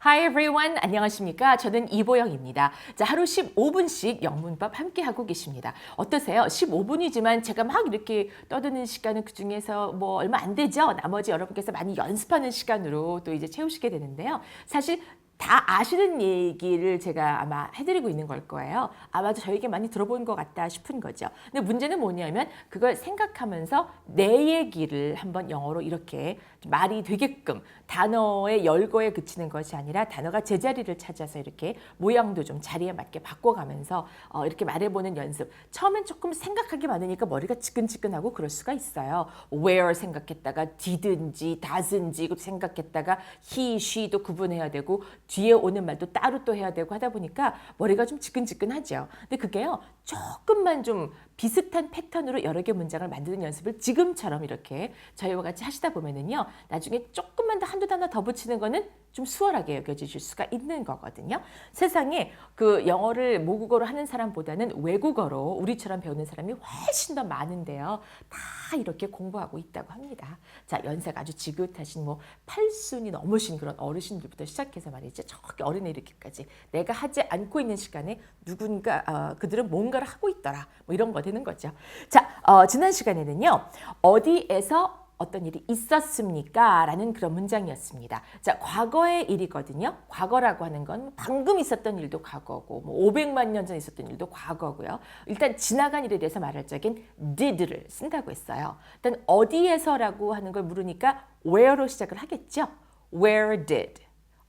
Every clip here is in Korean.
Hi everyone. 안녕하십니까? 저는 이보영입니다. 자, 하루 15분씩 영문법 함께 하고 계십니다. 어떠세요? 15분이지만 제가 막 이렇게 떠드는 시간은 그 중에서 뭐 얼마 안 되죠? 나머지 여러분께서 많이 연습하는 시간으로 또 이제 채우시게 되는데요. 사실 다 아시는 얘기를 제가 아마 해드리고 있는 걸 거예요. 아마도 저에게 많이 들어본 것 같다 싶은 거죠. 근데 문제는 뭐냐면 그걸 생각하면서 내 얘기를 한번 영어로 이렇게 말이 되게끔 단어의 열거에 그치는 것이 아니라 단어가 제자리를 찾아서 이렇게 모양도 좀 자리에 맞게 바꿔가면서 이렇게 말해보는 연습. 처음엔 조금 생각하기 많으니까 머리가 지끈지끈하고 그럴 수가 있어요. where 생각했다가 didn't, doesn't 생각했다가 he, she도 구분해야 되고 뒤에 오는 말도 따로 또 해야 되고 하다 보니까 머리가 좀 지끈지끈하죠. 근데 그게요. 조금만 좀 비슷한 패턴으로 여러 개 문장을 만드는 연습을 지금처럼 이렇게 저희와 같이 하시다 보면은요. 나중에 조금만 더 한두 단어 더 붙이는 거는 좀 수월하게 여겨지실 수가 있는 거거든요. 세상에 그 영어를 모국어로 하는 사람보다는 외국어로 우리처럼 배우는 사람이 훨씬 더 많은데요. 다 이렇게 공부하고 있다고 합니다. 자, 연세가 아주 지긋하신 뭐 8순이 넘으신 그런 어르신들부터 시작해서 말이죠. 저기 어린애 이렇게까지 내가 하지 않고 있는 시간에 누군가 그들은 뭔가를 하고 있더라. 뭐 이런 거 되는 거죠. 자, 지난 시간에는요. 어디에서 어떤 일이 있었습니까? 라는 그런 문장이었습니다. 자, 과거의 일이거든요. 과거라고 하는 건 방금 있었던 일도 과거고 뭐 500만 년 전 있었던 일도 과거고요. 일단 지나간 일에 대해서 말할 적엔 did를 쓴다고 했어요. 일단 어디에서라고 하는 걸 물으니까 where로 시작을 하겠죠. Where did?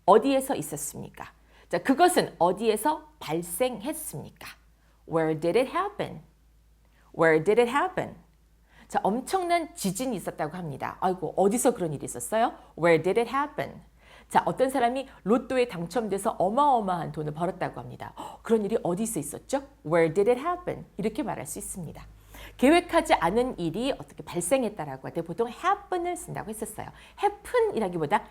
어디에서 있었습니까? 자, 그것은 어디에서 발생했습니까? Where did it happen? Where did it happen? 자, 엄청난 지진이 있었다고 합니다. 아이고, 어디서 그런 일이 있었어요? Where did it happen? 자, 어떤 사람이 로또에 당첨돼서 어마어마한 돈을 벌었다고 합니다. 그런 일이 어디서 있었죠? Where did it happen? 이렇게 말할 수 있습니다. 계획하지 않은 일이 어떻게 발생했다라고 할 때 보통 happen을 쓴다고 했었어요. happen이라기보다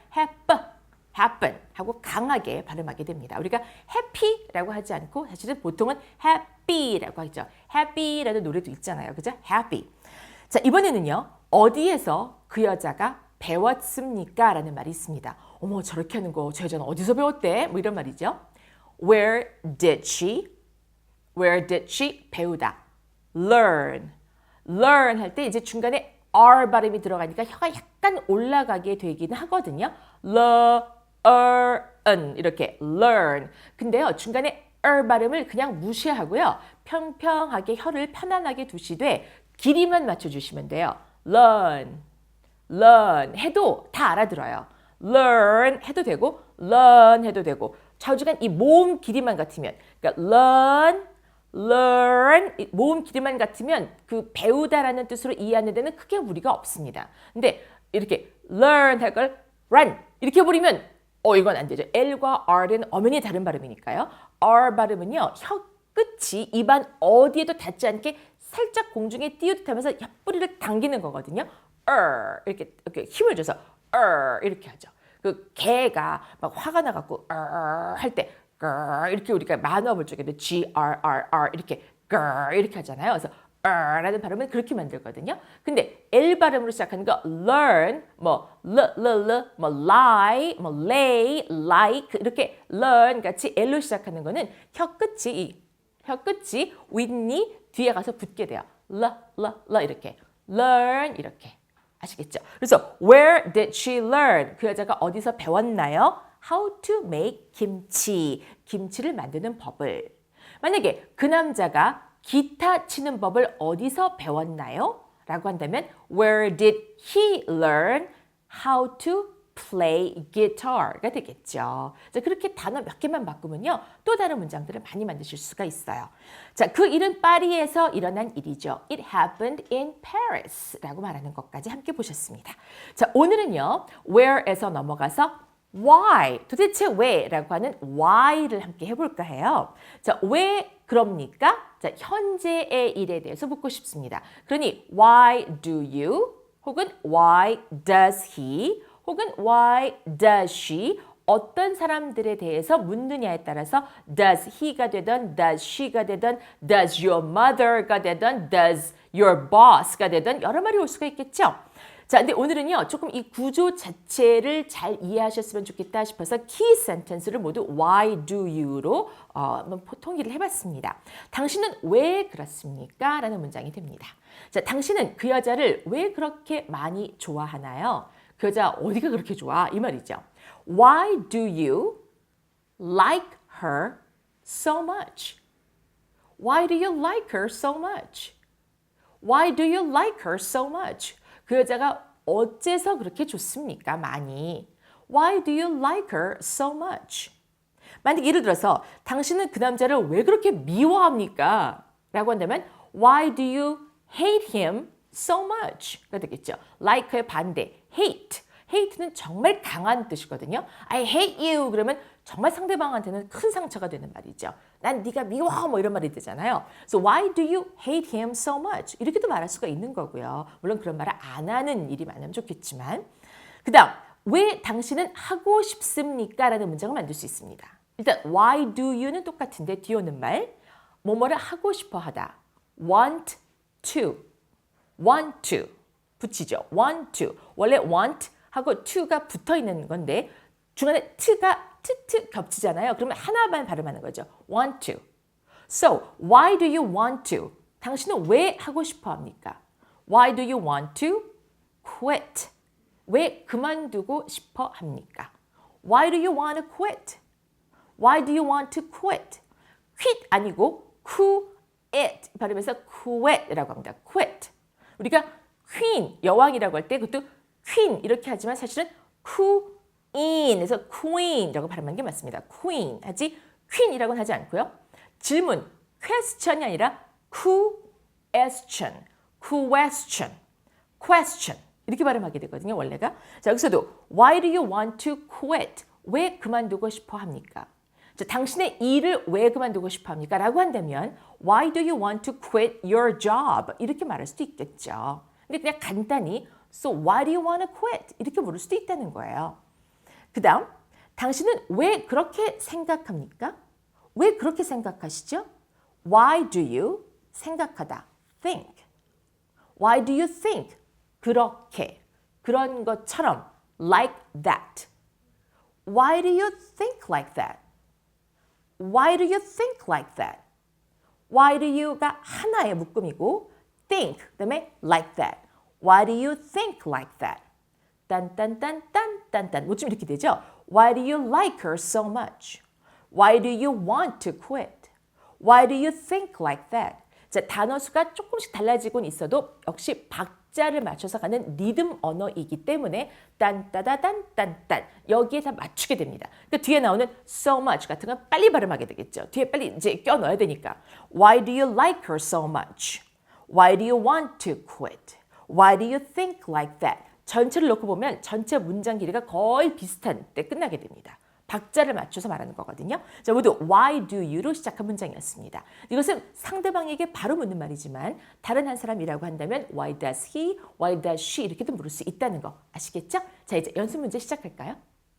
happen 하고 강하게 발음하게 됩니다. 우리가 happy라고 하지 않고 사실은 보통은 happy라고 하죠. happy라는 노래도 있잖아요. 그죠? happy. 자, 이번에는요. 어디에서 그 여자가 배웠습니까? 라는 말이 있습니다. 어머, 저렇게 하는 거 저 여자는 어디서 배웠대? 뭐 이런 말이죠. Where did she? Where did she? 배우다. Learn. Learn 할 때 이제 중간에 R 발음이 들어가니까 혀가 약간 올라가게 되기는 하거든요. learn 이렇게 learn. 근데요. 중간에 발음을 그냥 무시하고요. 평평하게 혀를 편안하게 두시되 길이만 맞춰주시면 돼요. learn 해도 다 알아들어요. learn 해도 되고 learn 해도 되고 좌우지간 이 모음 길이만 같으면 그러니까 learn 모음 길이만 같으면 그 배우다라는 뜻으로 이해하는 데는 크게 무리가 없습니다. 근데 이렇게 learn 할 걸 run 이렇게 해버리면 이건 안 되죠. L과 R은 엄연히 다른 발음이니까요. R 발음은요. 혀 끝이 입안 어디에도 닿지 않게 살짝 공중에 띄우듯하면서 옆구리를 당기는 거거든요. 이렇게 힘을 줘서 이렇게 하죠. 그 개가 막 화가 나갖고 할 때 이렇게 우리가 만화볼 적에도 GRRR 이렇게 하잖아요. 그래서 라는 발음은 그렇게 만들거든요. 근데 L 발음으로 시작하는 거 learn, 뭐 뭐 lie, 뭐 lay, like 이렇게 learn 같이 L로 시작하는 거는 혀 끝이 윗니 뒤에 가서 붙게 돼요. 이렇게 learn 이렇게 아시겠죠? 그래서 where did she learn? 그 여자가 어디서 배웠나요? How to make 김치를 만드는 법을. 만약에 그 남자가 기타 치는 법을 어디서 배웠나요? 라고 한다면 where did he learn how to play guitar가 되겠죠. 자, 그렇게 단어 몇 개만 바꾸면요. 또 다른 문장들을 많이 만드실 수가 있어요. 자, 그 일은 파리에서 일어난 일이죠. It happened in Paris 라고 말하는 것까지 함께 보셨습니다. 자, 오늘은요. where에서 넘어가서 why, 도대체 왜? 라고 하는 why를 함께 해볼까 해요. 자, 왜 그럽니까? 자, 현재의 일에 대해서 묻고 싶습니다. 그러니 why do you 혹은 why does he 혹은 why does she 어떤 사람들에 대해서 묻느냐에 따라서 does he가 되든 does she가 되든 does your mother가 되든 does your boss가 되든 여러 말이 올 수가 있겠죠. 자, 근데 오늘은요, 조금 이 구조 자체를 잘 이해하셨으면 좋겠다 싶어서 키 센텐스를 모두 why do you로 한번 통일을 해봤습니다. 당신은 왜 그렇습니까? 라는 문장이 됩니다. 자, 당신은 그 여자를 왜 그렇게 많이 좋아하나요? 그 여자 어디가 그렇게 좋아? 이 말이죠. Why do you like her so much? Why do you like her so much? Why do you like her so much? 그 여자가 어째서 그렇게 좋습니까? 많이. Why do you like her so much? 만약 예를 들어서 당신은 그 남자를 왜 그렇게 미워합니까? 라고 한다면 Why do you hate him so much? 가 되겠죠. like의 반대, hate. hate는 정말 강한 뜻이거든요. I hate you 그러면 정말 상대방한테는 큰 상처가 되는 말이죠. 난 네가 미워 뭐 이런 말이 되잖아요. So why do you hate him so much? 이렇게도 말할 수가 있는 거고요. 물론 그런 말을 안 하는 일이 많으면 좋겠지만 그 다음 왜 당신은 하고 싶습니까? 라는 문장을 만들 수 있습니다. 일단 why do you는 똑같은데 뒤에 오는 말 뭐뭐를 하고 싶어 하다. want to 붙이죠. want to 원래 want 하고 to가 붙어 있는 건데 중간에 t가 트 겹치잖아요. 그러면 하나만 발음하는 거죠. want to. So, why do you want to? 당신은 왜 하고 싶어 합니까? Why do you want to quit? 왜 그만두고 싶어 합니까? Why do you want to quit? Why do you want to quit? quit 아니고 quit 발음해서 quit라고 합니다. quit. 우리가 queen, 여왕이라고 할 때 그것도 queen 이렇게 하지만 사실은 queen에서 queen이라고 발음하는 게 맞습니다. queen 하지 queen이라고는 하지 않고요. 질문, question이 아니라 question 이렇게 발음하게 되거든요. 원래가. 자, 여기서도 why do you want to quit? 왜 그만두고 싶어 합니까? 자, 당신의 일을 왜 그만두고 싶어 합니까? 라고 한다면 why do you want to quit your job? 이렇게 말할 수도 있겠죠. 근데 그냥 간단히 so why do you want to quit? 이렇게 물을 수도 있다는 거예요. 그 다음 당신은 왜 그렇게 생각합니까? 왜 그렇게 생각하시죠? Why do you 생각하다 think? Why do you think? 그렇게 그런 것처럼 like that. Why do you think like that? Why do you think like that? Why do you가 하나의 묶음이고 think 그다음에 like that. Why do you think like that? 딴딴딴딴딴딴 뭐좀 이렇게 되죠? Why do you like her so much? Why do you want to quit? Why do you think like that? 자, 단어 수가 조금씩 달라지곤 있어도 역시 박자를 맞춰서 가는 리듬 언어이기 때문에 딴따다단딴딴 여기에 다 맞추게 됩니다. 그러니까 뒤에 나오는 so much 같은 건 빨리 발음하게 되겠죠. 뒤에 빨리 이제 껴 넣어야 되니까. Why do you like her so much? Why do you want to quit? Why do you think like that? 전체를 놓고 보면 전체 문장 길이가 거의 비슷한 때 끝나게 됩니다. 박자를 맞춰서 말하는 거거든요. 자, 모두 why do you로 시작한 문장이었습니다. 이것은 상대방에게 바로 묻는 말이지만 다른 한 사람이라고 한다면 why does he, why does she 이렇게도 물을 수 있다는 거 아시겠죠? 자, 이제 연습 문제 시작할까요?